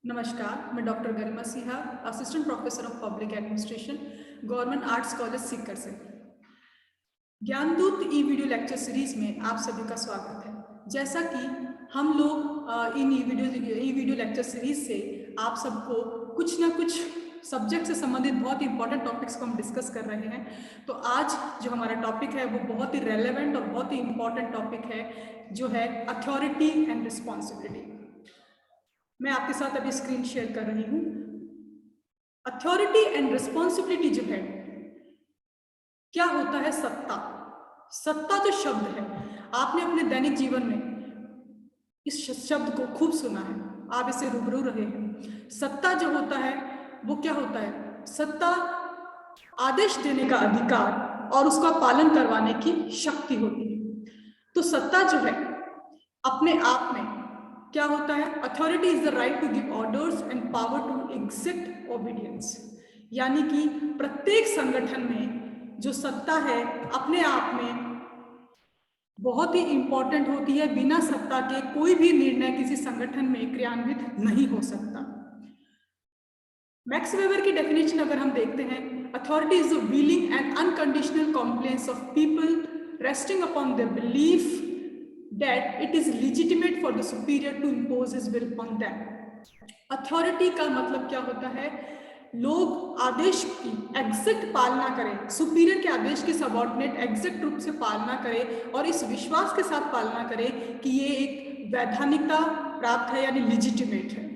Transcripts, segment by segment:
नमस्कार, मैं doctor Garima Sinha, assistant professor of public administration, government arts college Sikar से। ज्ञानदूत ई video lecture series में आप सभी का स्वागत है। जैसा कि हम लोग इन ई वीडियो लेक्चर सीरीज से आप सबको कुछ ना कुछ सब्जेक्ट से संबंधित बहुत ही इंपॉर्टेंट टॉपिक्स को हम डिस्कस कर रहे हैं। तो आज जो हमारा टॉपिक है वो बहुत ही रेलेवेंट और बहुत ही इंपॉर्टेंट टॉपिक है, जो है अथॉरिटी एंड रिस्पॉन्सिबिलिटी। मैं आपके साथ अभी स्क्रीन शेयर कर रही हूँ। अथॉरिटी एंड रिस्पॉन्सिबिलिटी जो है, क्या होता है सत्ता। सत्ता जो शब्द है, आपने अपने दैनिक जीवन में इस शब्द को खूब सुना है, आप इससे रूबरू रहे हैं। सत्ता जो होता है वो क्या होता है? सत्ता आदेश देने का अधिकार और उसका पालन करवाने की शक्ति होती है। तो सत्ता जो है अपने आप में क्या होता है? Authority is the right to give orders and power to exact obedience. यानी कि प्रत्येक संगठन में जो सत्ता है अपने आप में बहुत ही इंपॉर्टेंट होती है। बिना सत्ता के कोई भी निर्णय किसी संगठन में क्रियान्वित नहीं हो सकता। मैक्स वेबर की डेफिनेशन अगर हम देखते हैं, authority is the willing and unconditional compliance of people resting upon their belief that it is legitimate for the superior to impose his will on them. Authority का मतलब क्या होता है? लोग आदेश की एग्जैक्ट पालना करें, सुपीरियर के आदेश की सबऑर्डिनेट एग्जैक्ट रूप से पालना करें और इस विश्वास के साथ पालना करें कि ये एक वैधानिकता प्राप्त है, यानी लिजिटिमेट है।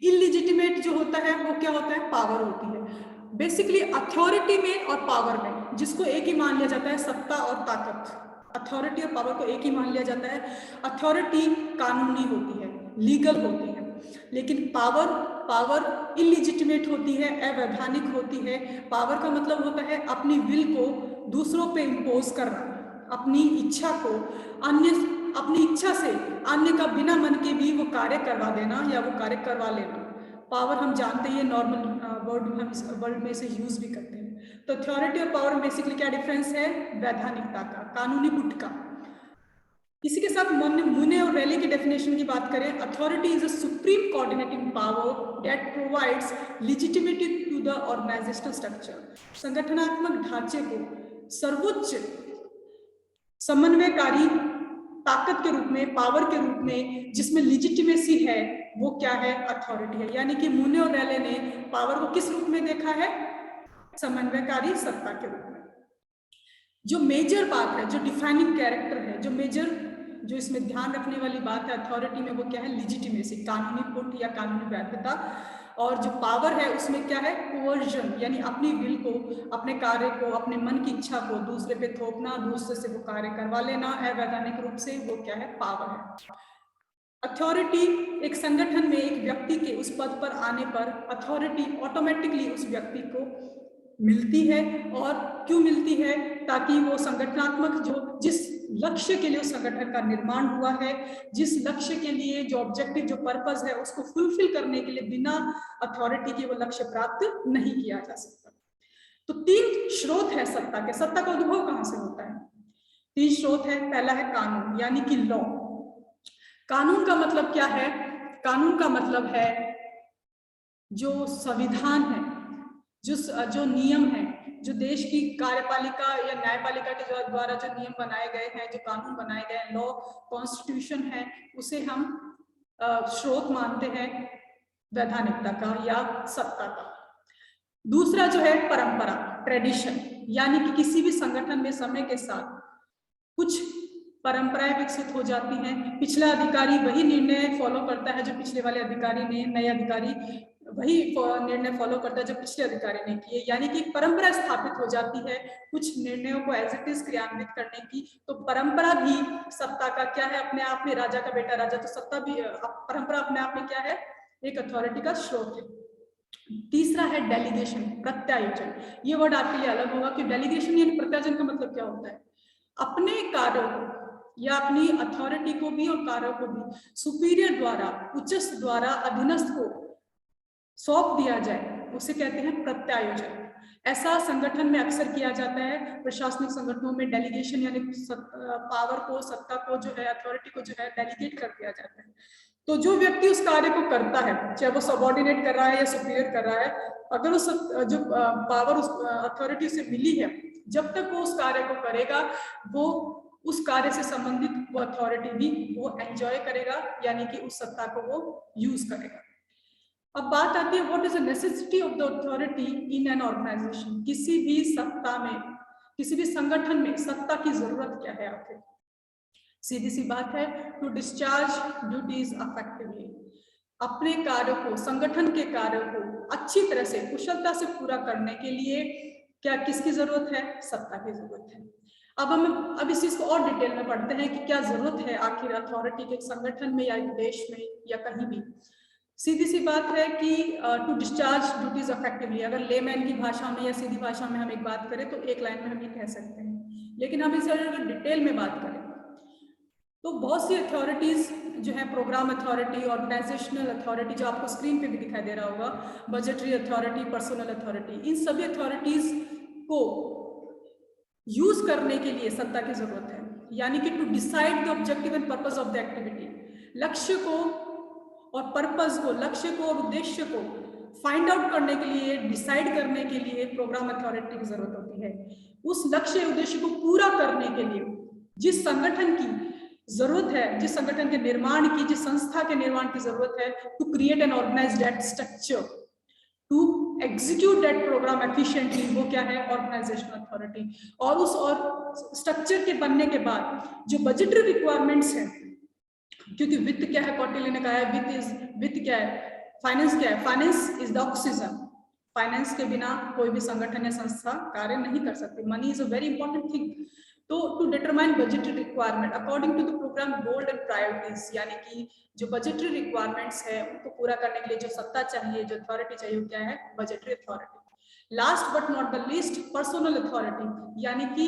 इलिजिटिमेट जो होता है वो क्या होता है? पावर होती है। बेसिकली अथॉरिटी में और पावर में जिसको एक ही मान लिया जाता है, सत्ता और ताकत, अथॉरिटी और पावर को एक ही मान लिया जाता है। अथॉरिटी कानूनी होती है, लीगल होती है, लेकिन पावर इलिजिटिमेट होती है, अवैधानिक होती है। पावर का मतलब होता है अपनी विल को दूसरों पे इम्पोज करना, अपनी इच्छा को अपनी इच्छा से अन्य का बिना मन के भी वो कार्य करवा देना या वो कार्य करवा लेना। पावर हम जानते हैं, नॉर्मल वर्ड में इसे यूज भी करते हैं। तो अथॉरिटी और पावर में बेसिकली क्या डिफरेंस है? वैधानिकता का, कानूनी पुट का। इसी के साथ मुने और रैली की डेफिनेशन की बात करें, authority is a supreme coordinating power that provides legitimacy to the organizational structure. संगठनात्मक ढांचे को सर्वोच्च समन्वयकारी ताकत के रूप में, पावर के रूप में, जिसमें लिजिटिमेसी है, वो क्या है? अथॉरिटी है। यानी कि मुने और रैले ने पावर को किस रूप में देखा है? समन्वयकारी सत्ता के रूप में। जो मेजर बात है, जो डिफाइनिंग कैरेक्टर है, जो इसमें ध्यान रखने वाली बात है अथॉरिटी में, वो क्या है? लिजिटिमेसी, कानूनी पुट या कानूनी वैधता। और जो पावर है उसमें क्या है? कोवर्जन, यानी अपनी विल को, अपने कार्य को, अपने मन की इच्छा को दूसरे पे थोपना, दूसरे से वो कार्य करवा लेना अवैधानिक रूप से, वो क्या है? पावर है। अथॉरिटी एक संगठन में एक व्यक्ति के उस पद पर आने पर अथॉरिटी ऑटोमेटिकली उस व्यक्ति को मिलती है। और क्यों मिलती है? ताकि वो संगठनात्मक जिस लक्ष्य के लिए उस संगठन का निर्माण हुआ है, जिस लक्ष्य के लिए जो ऑब्जेक्टिव, जो पर्पस है, उसको फुलफिल करने के लिए बिना अथॉरिटी के वो लक्ष्य प्राप्त नहीं किया जा सकता। तो 3 स्रोत है सत्ता के। सत्ता का उद्भव कहां से होता है? 3 स्रोत है। पहला है कानून, यानी कि लॉ। कानून का मतलब क्या है? कानून का मतलब है जो संविधान है, जो नियम है, जो देश की कार्यपालिका या न्यायपालिका के द्वारा जो नियम बनाए गए हैं, जो कानून बनाए गए हैं, लॉ, कॉन्स्टिट्यूशन है, उसे हम स्रोत मानते हैं वैधानिकता का या सत्ता का। दूसरा जो है परंपरा, ट्रेडिशन, यानी कि किसी भी संगठन में समय के साथ कुछ परंपराएं विकसित हो जाती हैं। पिछला अधिकारी वही निर्णय फॉलो करता है जो पिछले वाले अधिकारी ने, नए अधिकारी वही निर्णय फॉलो करता है जो पिछले अधिकारी ने किए, यानी कि परंपरा स्थापित हो जाती है कुछ निर्णयों को एज इट इज क्रियान्वित करने की। तो परंपरा भी सत्ता का क्या है? अपने आप में, राजा का बेटा राजा, तो सत्ता भी, परंपरा अपने आप में क्या है? एक अथॉरिटी का स्रोत है। तीसरा है डेलीगेशन, प्रत्यायोजन। ये वर्ड आपके लिए अलग होगा कि डेलीगेशन यानी प्रत्यायोजन का मतलब क्या होता है? अपने कार्यों को या अपनी अथॉरिटी को भी और कार्यों को भी सुपीरियर द्वारा, उच्चस्थ द्वारा अधीनस्थ को सौंप दिया जाए, उसे कहते हैं प्रत्यायोजन। ऐसा संगठन में अक्सर किया जाता है। प्रशासनिक संगठनों में डेलीगेशन यानी पावर को, सत्ता को जो है, अथॉरिटी को जो है डेलीगेट कर दिया जाता है। तो जो व्यक्ति उस कार्य को करता है, चाहे वो सबऑर्डिनेट कर रहा है या सुपीरियर कर रहा है, अगर उस जो पावर उस अथॉरिटी उसे मिली है, जब तक वो उस कार्य को करेगा, वो उस कार्य से संबंधित वो अथॉरिटी भी वो एंजॉय करेगा, यानी कि उस सत्ता को वो यूज करेगा। अब बात आती है what is the necessity of the authority in an organisation. किसी भी सत्ता में, किसी भी संगठन में सत्ता की जरूरत क्या है आखिर? सीधी सी बात है, टू डिस्चार्ज ड्यूटीज इफेक्टिवली। अपने कार्यों को, संगठन के कार्यों को अच्छी तरह से, कुशलता से पूरा करने के लिए क्या किसकी जरूरत है? सत्ता की जरूरत है। अब इस चीज को और डिटेल में पढ़ते हैं कि क्या जरूरत है आखिर अथॉरिटी के संगठन में या एक देश में या कहीं भी। सीधी सी बात है कि टू डिस्चार्ज ड्यूटीज इफेक्टिवली, अगर लेमैन की भाषा में या सीधी भाषा में हम एक बात करें तो एक लाइन में हम ये कह सकते हैं, लेकिन हम इसे अगर डिटेल में बात करें तो बहुत सी अथॉरिटीज जो है, प्रोग्राम अथॉरिटी, ऑर्गेनाइजेशनल अथॉरिटी जो आपको स्क्रीन पे भी दिखाई दे रहा होगा, बजटरी अथॉरिटी, पर्सनल अथॉरिटी, इन सभी अथॉरिटीज को यूज करने के लिए सत्ता की जरूरत है, यानी कि to decide the objective and purpose of the activity. लक्ष्य को और पर्पस को, लक्ष्य को और उद्देश्य को फाइंड आउट करने के लिए, डिसाइड करने के लिए प्रोग्राम अथॉरिटी की जरूरत होती है। उस लक्ष्य उद्देश्य को पूरा करने के लिए जिस संगठन की जरूरत है, जिस संगठन के निर्माण की, जिस संस्था के निर्माण की जरूरत है, to create an organised that structure to execute that programme efficiently, वो क्या है? Organisational authority. और उस और स्ट्रक्चर के बनने के बाद जो बजटरी रिक्वायरमेंट्स हैं, क्योंकि वित्त क्या है, कौटिल्य ने कहा है वित्त क्या है, फाइनेंस क्या है? Finance is the oxygen. Finance के बिना कोई भी संगठन या संस्था कार्य नहीं कर सकती। Money is a very important thing. तो to determine budgetary requirement according to the program goal and priorities, यानी कि जो बजटरी रिक्वायरमेंट्स है उनको पूरा करने के लिए जो सत्ता चाहिए, जो अथॉरिटी चाहिए, वो क्या है? Budgetary authority. Last but not the least, personal authority, यानी कि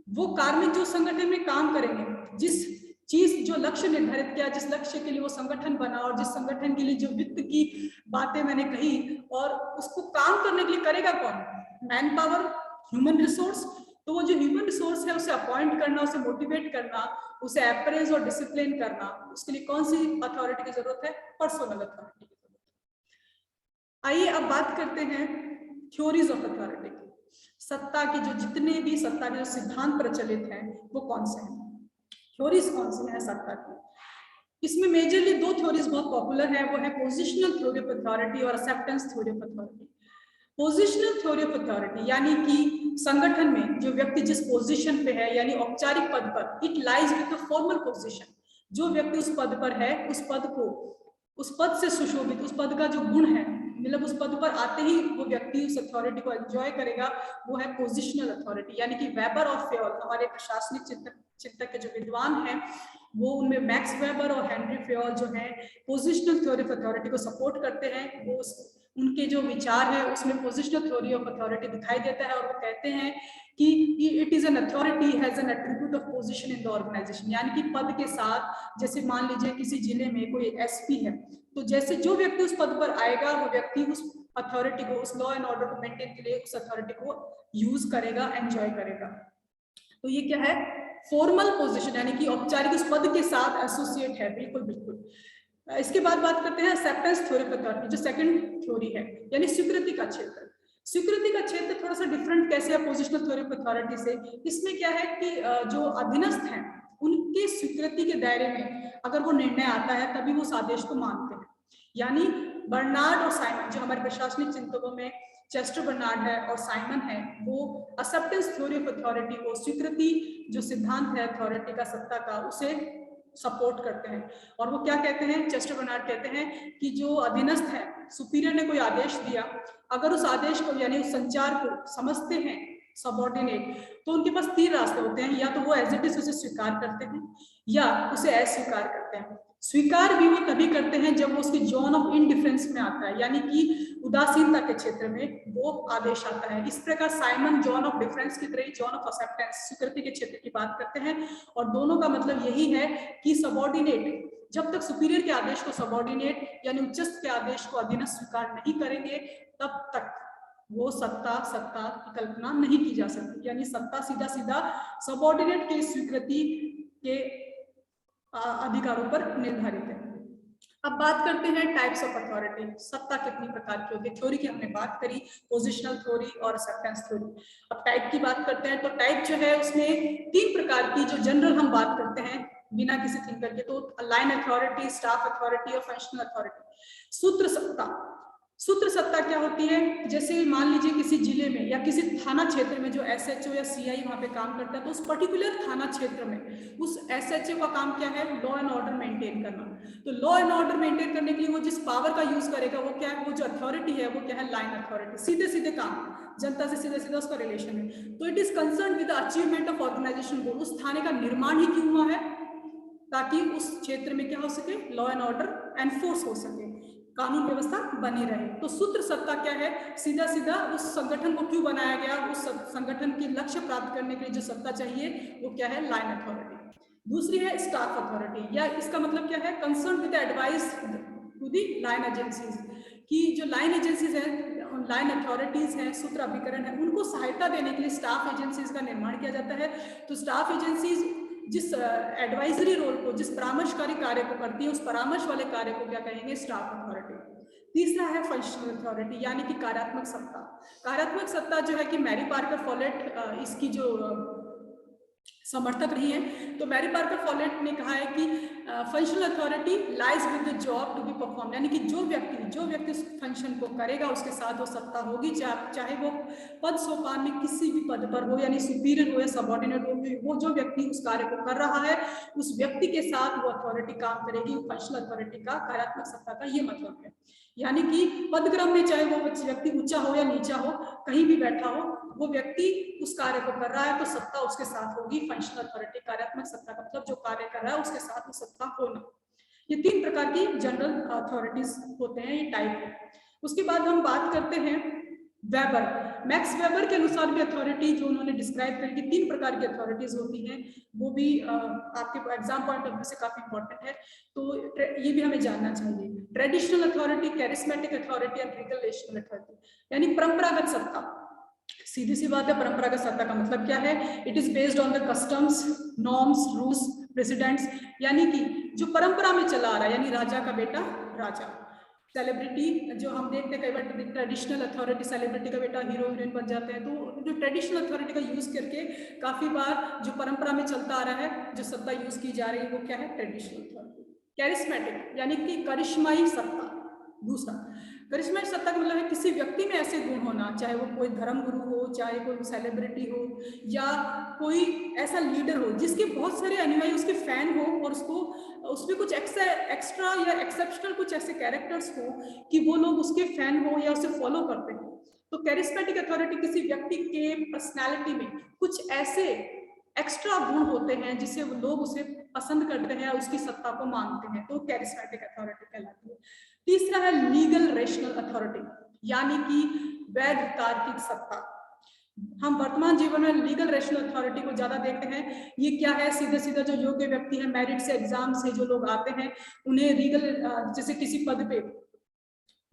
वो कार्मिक जो संगठन में काम करेंगे, जिस चीज, जो लक्ष्य निर्धारित किया, जिस लक्ष्य के लिए वो संगठन बना और जिस संगठन के लिए जो वित्त की बातें मैंने कही, और उसको काम करने के लिए करेगा कौन? Man power, human resource. तो वो जो ह्यूमन रिसोर्स है उसे अपॉइंट करना, उसे मोटिवेट करना, उसे अप्रेज और डिसिप्लिन करना, उसके लिए कौन सी अथॉरिटी की जरूरत है? पर्सनल अथॉरिटी की जरूरत है। आइए अब बात करते हैं थ्योरीज ऑफ अथॉरिटी। सत्ता की जो जितने भी सत्ता के जो सिद्धांत प्रचलित हैं वो कौन से हैं? थ्योरीज कौन सी है सत्ता की? इसमें मेजरली दो थ्योरीज बहुत पॉपुलर है, वो है पोजिशनल थ्योरी ऑफ अथॉरिटी और acceptance theory of authority. Positional theory of authority यानी कि संगठन में जो व्यक्ति जिस पोजीशन पे है, यानी औपचारिक पद पर, it lies with the formal position. जो व्यक्ति उस पद पर है, उस पद को, उस पद से सुशोभित, उस पद का जो गुण है, मतलब उस पद पर आते ही वो व्यक्ति उस अथॉरिटी को एंजॉय करेगा, वो है पोजिशनल अथॉरिटी। यानी कि वेबर और फेयोल, हमारे प्रशासनिक चिंतक के जो विद्वान हैं, वो उनमें मैक्स वेबर और हेनरी फेयोल जो है पोजिशनल थ्योरी ऑफ अथॉरिटी को सपोर्ट करते हैं। वो उनके जो विचार है उसमें पोजिशनल थ्योरी ऑफ अथॉरिटी दिखाई देता है, और वो कहते हैं कि it is an authority has an attribute of position in the organisation. यानी कि पद के साथ, जैसे मान लीजिए किसी जिले में कोई एसपी है, तो जैसे जो व्यक्ति उस पद पर आएगा, वो व्यक्ति उस अथॉरिटी को, उस लॉ एंड ऑर्डर को मेंटेन के लिए उस अथॉरिटी को यूज करेगा, एंजॉय करेगा। तो ये क्या है? फॉर्मल पोजीशन, यानी कि औपचारिक उस पद के साथ एसोसिएट है। बिल्कुल बिल्कुल। इसके बाद बात करते हैं एक्सेप्टेंस थ्योरी ऑफ अथॉरिटी, जो सेकंड थ्योरी है, यानी स्वीकृति का क्षेत्र। स्वीकृति का क्षेत्र थोड़ा सा डिफरेंट कैसे है पोजिशनल थ्योरी ऑफ अथॉरिटी से? इसमें क्या है कि जो अधीनस्थ हैं उनके स्वीकृति के दायरे में अगर वो निर्णय आता है तभी वो उस आदेश को मानते हैं। यानी बर्नार्ड और साइमन, जो हमारे प्रशासनिक चिंतकों में चेस्टर बर्नार्ड है और साइमन है, वो एक्सेप्टेंस थ्योरी ऑफ अथॉरिटी को, स्वीकृति जो सिद्धांत है अथॉरिटी का, सत्ता का, उसे सपोर्ट करते हैं। और वो क्या कहते हैं? चेस्टर बर्नार्ड कहते हैं कि जो अधीनस्थ है, सुपीरियर ने कोई आदेश दिया, अगर उस आदेश को, यानी उस संचार को समझते हैं सबऑर्डिनेट, तो उनके पास तीन रास्ते होते हैं, या तो वो एज इट इज उसे स्वीकार करते हैं या उसे अस्वीकार करते हैं। स्वीकार भी वो तभी करते हैं जब वो उसके जोन ऑफ इनडिफरेंस में आता है, यानी कि उदासीनता के क्षेत्र में वो आदेश आता है। इस प्रकार साइमन जोन ऑफ डिफरेंस की तरह जोन ऑफ एक्सेप्टेंस, स्वीकृति के क्षेत्र की बात करते हैं। और दोनों का मतलब यही है कि सबऑर्डिनेट जब तक सुपीरियर के आदेश को, सबऑर्डिनेट यानी उच्चस्थ के आदेश को अधीनस्थ स्वीकार नहीं करेंगे, तब तक वो सत्ता की कल्पना नहीं की जा सकती। यानी सत्ता सीधा सीधा सबऑर्डिनेट के स्वीकृति के अधिकारों पर निर्धारित है। अब बात करते हैं टाइप्स ऑफ अथॉरिटी, सत्ता कितनी प्रकार की होती है। थ्योरी की हमने बात करी, पोजिशनल थ्योरी और एक्सेप्टेंस थ्योरी। अब टाइप की बात करते हैं, तो टाइप जो है उसमें 3 प्रकार की जो जनरल हम बात करते हैं बिना किसी थिंकर के, तो लाइन अथॉरिटी, स्टाफ अथॉरिटी और फंक्शनल अथॉरिटी। सूत्र सत्ता, सूत्र सत्ता क्या होती है, जैसे मान लीजिए किसी जिले में या किसी थाना क्षेत्र में जो एसएचओ या सीआई वहां पे काम करता है, तो उस पर्टिकुलर थाना क्षेत्र में उस एसएचओ का काम क्या है, लॉ एंड ऑर्डर मेंटेन करना। तो लॉ एंड ऑर्डर मेंटेन करने के लिए वो जिस पावर का यूज करेगा वो क्या है, वो जो अथॉरिटी है वो क्या है, लाइन अथॉरिटी। सीधे सीधे काम, जनता से सीधे सीधे उसका रिलेशन है। तो it is concern with the achievement of organization goal. उस थाने का निर्माण ही क्यों हुआ है, ताकि उस क्षेत्र में क्या हो सके, लॉ एंड ऑर्डर एनफोर्स हो सके, कानून व्यवस्था बनी रहे। तो सूत्र सत्ता क्या है, सीधा सीधा उस संगठन को क्यों बनाया गया, उस संगठन के लक्ष्य प्राप्त करने के लिए जो सत्ता चाहिए वो क्या है, लाइन अथॉरिटी। दूसरी है स्टाफ अथॉरिटी, या इसका मतलब क्या है, concern with advice to the line agencies, कि जो लाइन एजेंसीज है, लाइन अथॉरिटीज हैं, सूत्र अभिकरण है, उनको सहायता देने के लिए स्टाफ एजेंसीज का निर्माण किया जाता है। तो स्टाफ एजेंसीज जिस एडवाइजरी रोल को, जिस परामर्शकारी कार्य को करती है, उस परामर्श वाले कार्य को क्या कहेंगे, स्टाफ अथॉरिटी। तीसरा है फंक्शनल अथॉरिटी, यानी कि कार्यात्मक सत्ता। कार्यात्मक सत्ता जो है कि मैरी पार्कर फॉलेट इसकी जो समर्थक रही है। तो मैरी पार्कर फॉलेट ने कहा है कि functional authority lies with the job to be perform, यानी कि जो व्यक्ति उस फंक्शन को करेगा उसके साथ वो सत्ता होगी, चाहे वो पद सोपान में किसी भी पद पर हो, यानी सुपीरियर हो या सबऑर्डिनेट हो, वो जो व्यक्ति उस कार्य को कर रहा है उस व्यक्ति के साथ वो अथॉरिटी काम करेगी। फंक्शनल अथॉरिटी का, कार्यात्मक सत्ता का ये मतलब है, यानी कि पदक्रम में चाहे वो व्यक्ति ऊंचा हो या नीचा हो, कहीं भी बैठा हो, वो व्यक्ति उस कार्य को कर रहा है तो सत्ता उसके साथ होगी। फंक्शनल अथॉरिटी, कार्यात्मक सत्ता का मतलब जो कार्य कर रहा है उसके साथ वो सत्ता होना। ये 3 प्रकार की जनरल अथॉरिटीज होते हैं, ये टाइप है। उसके बाद हम बात करते हैं वेबर, मैक्स वेबर के अनुसार भी अथॉरिटी जो उन्होंने डिस्क्राइब करी कि 3 प्रकार की अथॉरिटीज होती हैं, वो भी आपके एग्जाम पॉइंट ऑफ व्यू से काफी इंपॉर्टेंट है, तो ये भी हमें जानना चाहिए। ट्रेडिशनल अथॉरिटी, कैरिस्मेटिक अथॉरिटी और रिगलेशनल अथॉरिटी, यानी परंपरागत सत्ता। सीधी सी बात है, परंपरागत सत्ता का मतलब क्या है, it is based on the customs, norms, rules, precedents, यानी कि जो परंपरा में चला आ रहा है, यानी राजा का बेटा राजा। सेलिब्रिटी जो हम देखते हैं कई बार, ट्रेडिशनल अथॉरिटी, सेलिब्रिटी का बेटा हीरो हीरोइन बन जाते हैं, तो जो ट्रेडिशनल अथॉरिटी का यूज करके काफी बार जो परंपरा में चलता आ रहा है, जो सत्ता यूज की जा रही है वो क्या है, ट्रेडिशनल अथॉरिटी। कैरिस्मेटिक, यानी कि करिश्माई सत्ता। दूसरा, करिश्माई सत्ता का मतलब है किसी व्यक्ति में ऐसे गुण होना, चाहे वो कोई धर्म गुरु हो, चाहे कोई सेलिब्रिटी हो, या कोई ऐसा लीडर हो जिसके बहुत सारे अनुयायी उसके फैन हो, और उसमें कुछ एक्स्ट्रा या एक्सेप्शनल कुछ ऐसे कैरेक्टर्स हो कि वो लोग उसके फैन हो या उसे फॉलो करते हो। तो कैरिस्मेटिक अथॉरिटी किसी व्यक्ति के पर्सनैलिटी में कुछ ऐसे एक्स्ट्रा गुण होते हैं जिससे वो लोग उसे पसंद करते हैं, उसकी सत्ता को मानते हैं, तो कैरिस्मेटिक अथॉरिटी कहलाती है। तीसरा है लीगल रेशनल अथॉरिटी, यानी कि वैध तार्किक सत्ता। हम वर्तमान जीवन में लीगल रेशनल अथॉरिटी को ज्यादा देखते हैं। ये क्या है, सीधा सीधा जो योग्य व्यक्ति है, मेरिट से, एग्जाम से जो लोग आते हैं उन्हें लीगल, जैसे किसी पद पे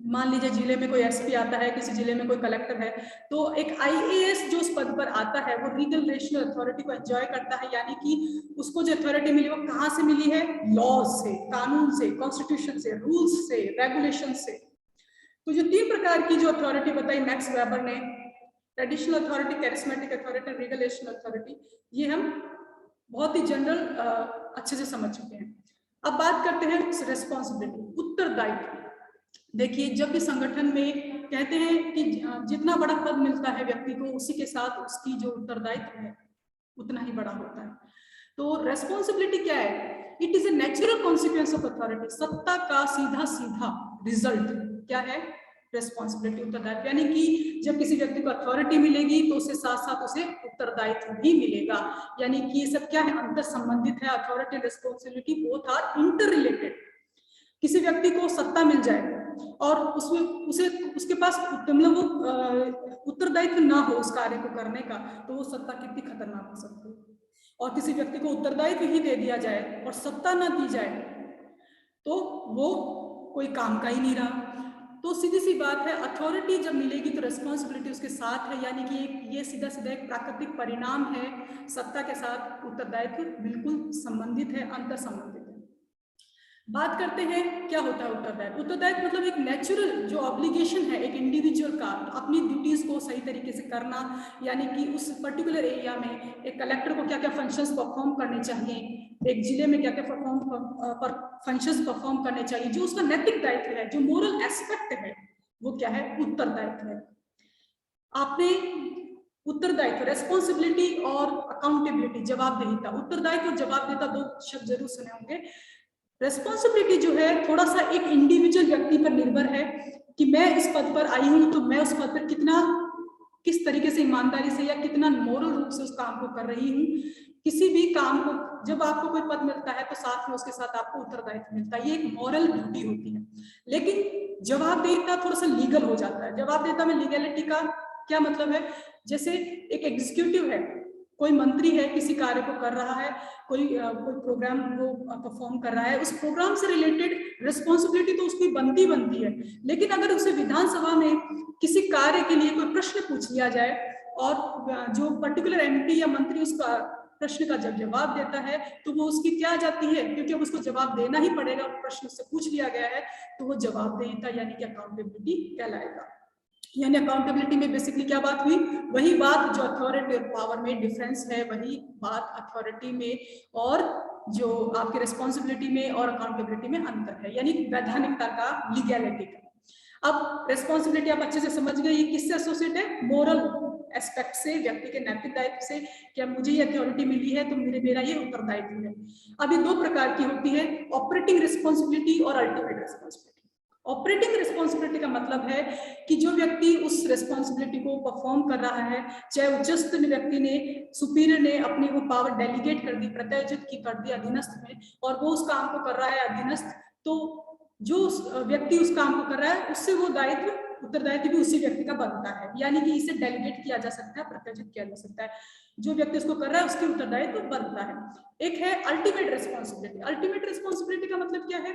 मान लीजिए जिले में कोई एसपी आता है, किसी जिले में कोई कलेक्टर है, तो एक आईएएस जो उस पद पर आता है वो लीगल रेशनल अथॉरिटी को एंजॉय करता है, यानी कि उसको जो अथॉरिटी मिली वो कहाँ से मिली है, लॉ से, कानून से, कॉन्स्टिट्यूशन से, रूल्स से, रेगुलेशन से। तो जो 3 प्रकार की जो अथॉरिटी बताई मैक्स वेबर ने, traditional authority, charismatic authority, relational authority, ये हम बहुत ही जनरल अच्छे से समझ चुके हैं। अब बात करते हैं रेस्पॉन्सिबिलिटी, उत्तरदायित्व। देखिए, जब भी संगठन में कहते हैं कि जितना बड़ा पद मिलता है व्यक्ति को, उसी के साथ उसकी जो उत्तरदायित्व है उतना ही बड़ा होता है। तो रेस्पॉन्सिबिलिटी क्या है, it is a natural consequence of authority, सत्ता का सीधा सीधा रिजल्ट क्या है, रेस्पॉन्सिबिलिटी, उत्तरदायित्व। यानी कि जब किसी व्यक्ति को अथॉरिटी मिलेगी तो उसके साथ साथ उसे उत्तरदायित्व भी मिलेगा, यानी कि ये सब क्या है, अंतर संबंधित है। Authority, responsibility both are interrelated. किसी व्यक्ति को सत्ता मिल जाए और उसमें उसके पास मतलब वो उत्तरदायित्व ना हो उस कार्य को करने का, तो वो सत्ता कितनी खतरनाक हो सकती है। और किसी व्यक्ति को उत्तरदायित्व ही दे दिया जाए और सत्ता ना दी जाए तो वो कोई काम का ही नहीं रहा। तो सीधी सी बात है, अथॉरिटी जब मिलेगी तो रेस्पॉन्सिबिलिटी उसके साथ है, यानी कि ये सीधा सीधा एक प्राकृतिक परिणाम है। सत्ता के साथ उत्तरदायित्व बिल्कुल संबंधित है, अंतर संबंधित है। बात करते हैं क्या होता है उत्तरदायित्व। उत्तरदायित्व मतलब एक नेचुरल जो ऑब्लिगेशन है एक इंडिविजुअल का अपनी ड्यूटीज को सही तरीके से करना, यानी कि उस पर्टिकुलर एरिया में एक कलेक्टर को क्या क्या फंक्शंस परफॉर्म करने चाहिए, एक जिले में क्या क्या फंक्शंस परफॉर्म करने चाहिए, जो उसका नैतिक दायित्व है, जो मोरल एस्पेक्ट है, वो क्या है, उत्तरदायित्व है। आपने उत्तरदायित्व, रेस्पॉन्सिबिलिटी और अकाउंटेबिलिटी, जवाबदेहिता, उत्तरदायित्व और जवाबदेहिता दो शब्द जरूर सुने होंगे। रेस्पॉन्सिबिलिटी जो है थोड़ा सा एक इंडिविजुअल व्यक्ति पर निर्भर है कि मैं इस पद पर आई हूं तो मैं उस पद पर किस तरीके से ईमानदारी से या कितना मोरल रूप से उस काम को कर रही हूँ। किसी भी काम को जब आपको कोई पद मिलता है तो साथ में उसके साथ आपको उत्तरदायित्व मिलता है, ये एक मॉरल ड्यूटी होती है। लेकिन जवाबदेहिता थोड़ा सा लीगल हो जाता है। जवाबदेहिता में लीगैलिटी का क्या मतलब है, जैसे एक एग्जीक्यूटिव है, कोई मंत्री है, किसी कार्य को कर रहा है, कोई प्रोग्राम को परफॉर्म कर रहा है, उस प्रोग्राम से रिलेटेड रिस्पॉन्सिबिलिटी तो उसकी बनती है। लेकिन अगर उसे विधानसभा में किसी कार्य के लिए कोई प्रश्न पूछ लिया जाए और जो पर्टिकुलर एमपी या मंत्री उसका प्रश्न का जब जवाब देता है तो वो उसकी क्या आ जाती है, क्योंकि अब उसको जवाब देना ही पड़ेगा, प्रश्न उससे पूछ लिया गया है, तो वो जवाबदेहिता यानी कि अकाउंटेबिलिटी कहलाएगा। यानी अकाउंटेबिलिटी में बेसिकली क्या बात हुई, वही बात जो अथॉरिटी और पावर में डिफरेंस है, वही बात अथॉरिटी में और जो आपकी रिस्पॉन्सिबिलिटी में और अकाउंटेबिलिटी में अंतर है, यानी वैधानिकता का, लीगैलिटी का। अब रिस्पॉन्सिबिलिटी आप अच्छे से समझ गए, ये किससे एसोसिएट है, मोरल एस्पेक्ट से, व्यक्ति के नैतिक दायित्व से, क्या मुझे ये अथॉरिटी मिली है तो मेरा ये उत्तरदायित्व है। अब ये दो प्रकार की होती है, ऑपरेटिंग रिस्पॉन्सिबिलिटी और अल्टीमेट रिस्पॉन्सिबिलिटी। ऑपरेटिंग रिस्पॉन्सिबिलिटी का मतलब है कि जो व्यक्ति उस रिस्पॉन्सिबिलिटी को परफॉर्म कर रहा है, चाहे उच्चस्थ व्यक्ति ने, सुपीरियर ने अपनी वो पावर डेलीगेट कर दी, प्रत्यायोजित की कर दी अधीनस्थ में, और वो उस काम को कर रहा है अधीनस्थ, तो जो व्यक्ति उस काम को कर रहा है उससे वो दायित्व, उत्तरदायित्व भी उसी व्यक्ति का बनता है, यानी कि इसे डेलीगेट किया जा सकता है, प्रत्यायोजित किया जा सकता है, जो व्यक्ति उसको कर रहा है उसके उत्तरदायित्व बनता है। एक है अल्टीमेट रिस्पॉन्सिबिलिटी। अल्टीमेट रिस्पॉन्सिबिलिटी का मतलब क्या है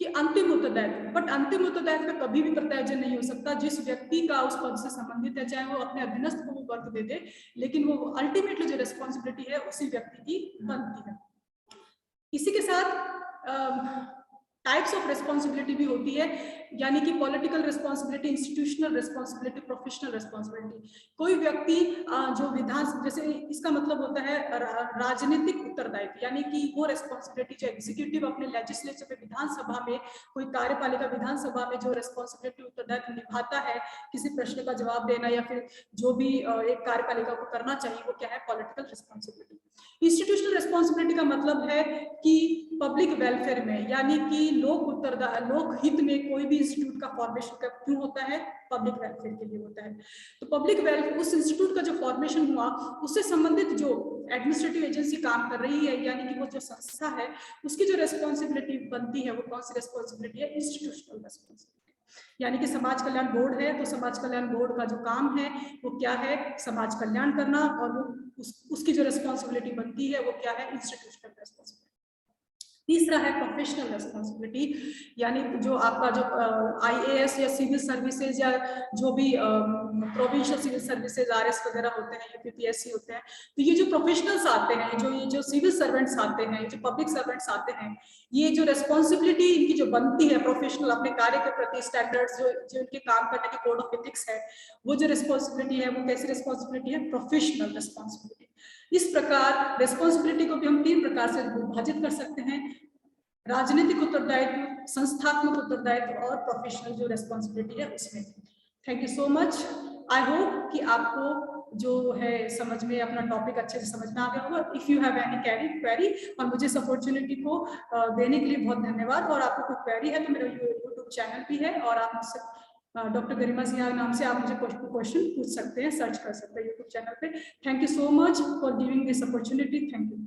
कि अंतिम उत्तरदायित्व, बट अंतिम उत्तरदायित्व का कभी भी प्रत्यायोजन नहीं हो सकता। जिस व्यक्ति का उस पद से संबंधित है, चाहे वो अपने अधीनस्थ को वो वर्क दे दे, लेकिन वो अल्टीमेटली जो रिस्पॉन्सिबिलिटी है उसी व्यक्ति की बनती है। इसी के साथ टाइप्स ऑफ रिस्पॉन्सिबिलिटी भी होती है, यानी कि political responsibility, institutional responsibility, professional responsibility. कोई व्यक्ति जो विधान, जैसे इसका मतलब होता है राजनीतिक उत्तरदायित्व, यानी कि वो रिस्पॉन्सिबिलिटी जो एग्जीक्यूटिव अपने लेजिस्लेचर में, विधानसभा में, कोई कार्यपालिका विधानसभा में जो रिस्पॉन्सिबिलिटी उत्तरदायित्व निभाता है, किसी प्रश्न का जवाब देना या फिर जो भी एक कार्यपालिका को करना चाहिए, वो क्या है, पॉलिटिकल रिस्पॉन्सिबिलिटी। इंस्टीट्यूशनल रिस्पॉन्सिबिलिटी का मतलब है कि पब्लिक वेलफेयर में, यानी कि लोक हित में कोई भी इंस्टीट्यूट का फॉर्मेशन क्यों होता है, पब्लिक वेलफेयर के लिए होता है। तो पब्लिक वेलफेयर, उस इंस्टीट्यूट का जो फॉर्मेशन हुआ उससे संबंधित जो एडमिनिस्ट्रेटिव एजेंसी काम कर रही है, यानी कि वो जो संस्था है, उसकी जो रिस्पॉन्सिबिलिटी बनती है, वो कौन सी रिस्पॉन्सिबिलिटी है, इंस्टीट्यूशनल रिस्पॉन्सिबिलिटी। यानी कि समाज कल्याण बोर्ड है, तो समाज कल्याण बोर्ड का जो काम है वो क्या है, समाज कल्याण करना, और वो उसकी जो रिस्पॉन्सिबिलिटी बनती है वो क्या है, इंस्टीट्यूशनल रिस्पॉन्सिबिलिटी। तीसरा है प्रोफेशनल रिस्पॉन्सिबिलिटी, यानी जो आपका जो आईएएस या सिविल सर्विसेज या जो भी प्रोविंशियल सिविल सर्विसेज आरएस वगैरह होते हैं, यूपीपीएससी होते हैं, तो ये जो प्रोफेशनल्स आते हैं, ये जो सिविल सर्वेंट्स आते हैं, जो पब्लिक सर्वेंट्स आते हैं, ये जो रिस्पॉन्सिबिलिटी इनकी जो बनती है प्रोफेशनल, अपने कार्य के प्रति स्टैंडर्ड्स, जो इनके काम करने के कोड ऑफ एथिक्स है, वो जो रिस्पॉन्सिबिलिटी है वो कैसी रिस्पॉन्सिबिलिटी है, प्रोफेशनल रिस्पॉन्सिबिलिटी। इस प्रकार रिस्पॉन्सिबिलिटी को भी हम 3 प्रकार से विभाजित कर सकते हैं, राजनीतिक उत्तरदायित्व, संस्थात्मक उत्तरदायित्व और प्रोफेशनल जो रिस्पॉन्सिबिलिटी है उसमें। Thank you so much. I hope कि आपको जो है समझ में, अपना टॉपिक अच्छे से समझ में आ गया होगा। If you have any query, और मुझे इस अपॉर्चुनिटी को देने के लिए बहुत धन्यवाद। और आपको कोई क्वेरी है तो मेरा यूट्यूब चैनल भी है, और आप मुझसे डॉक्टर गरिमा सिंह नाम से आप मुझे क्वेश्चन पूछ सकते हैं, सर्च कर सकते हैं यूट्यूब चैनल पे। Thank you so much for giving this opportunity. Thank you.